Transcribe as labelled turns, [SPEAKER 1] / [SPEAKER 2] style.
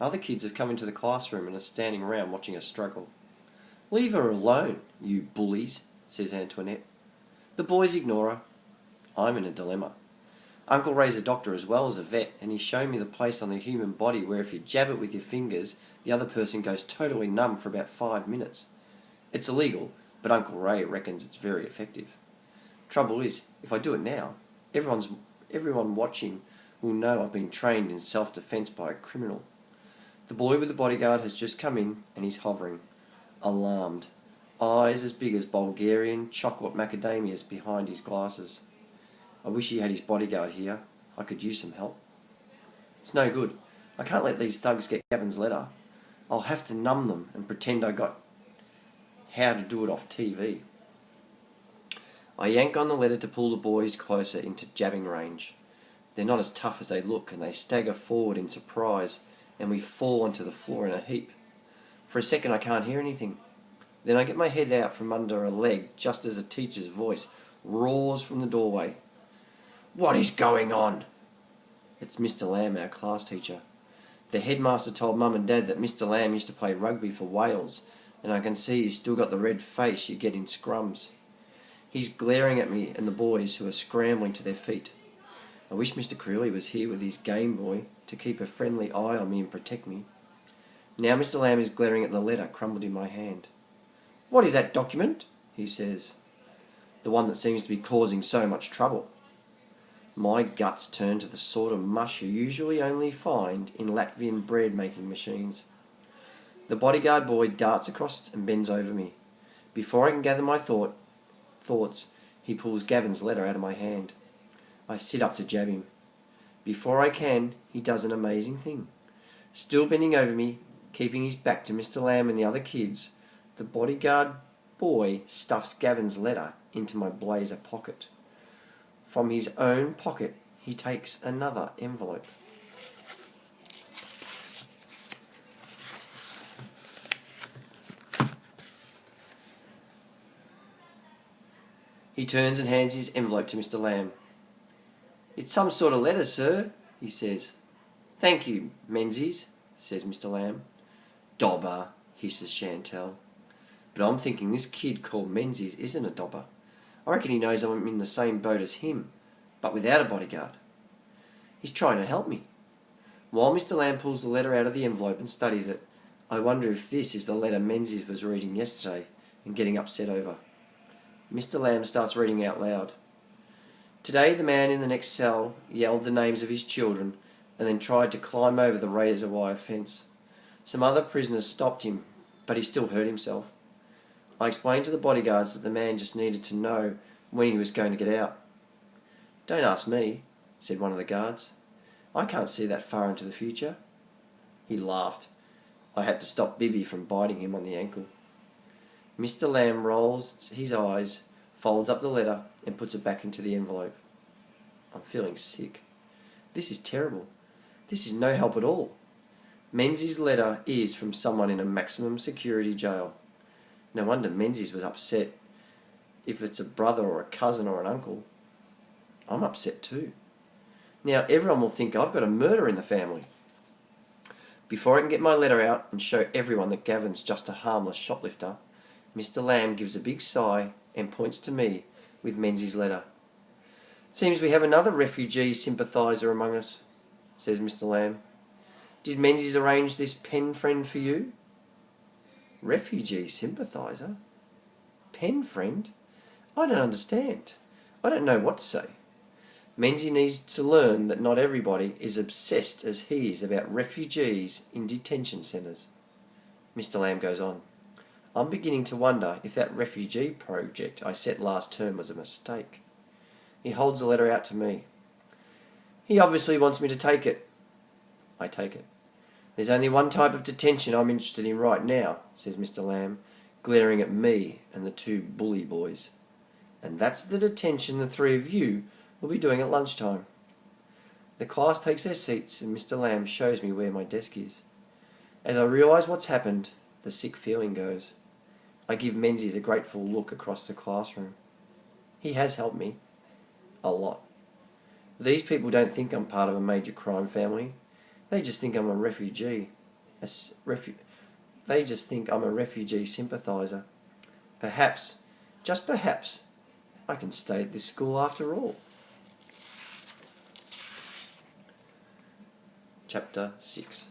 [SPEAKER 1] Other kids have come into the classroom and are standing around watching us struggle. "Leave her alone, you bullies," says Antoinette. The boys ignore her. I'm in a dilemma. Uncle Ray's a doctor as well as a vet, and he's shown me the place on the human body where if you jab it with your fingers, the other person goes totally numb for about 5 minutes. It's illegal, but Uncle Ray reckons it's very effective. Trouble is, if I do it now, everyone watching will know I've been trained in self-defense by a criminal. The boy with the bodyguard has just come in and he's hovering, alarmed, eyes as big as Bulgarian chocolate macadamias behind his glasses. I wish he had his bodyguard here. I could use some help. It's no good. I can't let these thugs get Gavin's letter. I'll have to numb them and pretend I got how to do it off TV. I yank on the letter to pull the boys closer into jabbing range. They're not as tough as they look, and they stagger forward in surprise, and we fall onto the floor in a heap. For a second I can't hear anything. Then I get my head out from under a leg just as a teacher's voice roars from the doorway. "What is going on?" It's Mr. Lamb, our class teacher. The headmaster told Mum and Dad that Mr. Lamb used to play rugby for Wales, and I can see he's still got the red face you get in scrums. He's glaring at me and the boys who are scrambling to their feet. I wish Mr. Creeley was here with his Game Boy to keep a friendly eye on me and protect me. Now Mr. Lamb is glaring at the letter crumbled in my hand. "What is that document?" he says. "The one that seems to be causing so much trouble." My guts turn to the sort of mush you usually only find in Latvian bread-making machines. The bodyguard boy darts across and bends over me. Before I can gather my thoughts, he pulls Gavin's letter out of my hand. I sit up to jab him. Before I can, he does an amazing thing. Still bending over me, keeping his back to Mr. Lamb and the other kids, the bodyguard boy stuffs Gavin's letter into my blazer pocket. From his own pocket, he takes another envelope. He turns and hands his envelope to Mr. Lamb. "It's some sort of letter, sir," he says. "Thank you, Menzies," says Mr. Lamb. "Dobber," hisses Chantel. But I'm thinking this kid called Menzies isn't a dobber. I reckon he knows I'm in the same boat as him, but without a bodyguard. He's trying to help me. While Mr. Lamb pulls the letter out of the envelope and studies it, I wonder if this is the letter Menzies was reading yesterday and getting upset over. Mr. Lamb starts reading out loud. "Today the man in the next cell yelled the names of his children and then tried to climb over the razor wire fence. Some other prisoners stopped him, but he still hurt himself. I explained to the bodyguards that the man just needed to know when he was going to get out. 'Don't ask me,' said one of the guards. 'I can't see that far into the future.' He laughed. I had to stop Bibby from biting him on the ankle. Mr. Lamb rolls his eyes, folds up the letter and puts it back into the envelope. I'm feeling sick. This is terrible. This is no help at all. Menzies' letter is from someone in a maximum security jail. No wonder Menzies was upset. If it's a brother or a cousin or an uncle, I'm upset too. Now everyone will think I've got a murder in the family. Before I can get my letter out and show everyone that Gavin's just a harmless shoplifter, Mr. Lamb gives a big sigh and points to me with Menzies' letter. "Seems we have another refugee sympathiser among us," says Mr. Lamb. "Did Menzies arrange this pen friend for you?" Refugee sympathiser? Pen friend? I don't understand. I don't know what to say. Menzies needs to learn that not everybody is obsessed as he is about refugees in detention centres. Mr. Lamb goes on. I'm beginning to wonder if that refugee project I set last term was a mistake. He holds the letter out to me. He obviously wants me to take it. I take it. There's only one type of detention I'm interested in right now, says Mr. Lamb, glaring at me and the two bully boys. And that's the detention the three of you will be doing at lunchtime. The class takes their seats and Mr. Lamb shows me where my desk is. As I realise what's happened, the sick feeling goes. I give Menzies a grateful look across the classroom. He has helped me. A lot. These people don't think I'm part of a major crime family. They just think I'm a refugee. They just think I'm a refugee sympathiser. Perhaps, just perhaps, I can stay at this school after all. Chapter 6.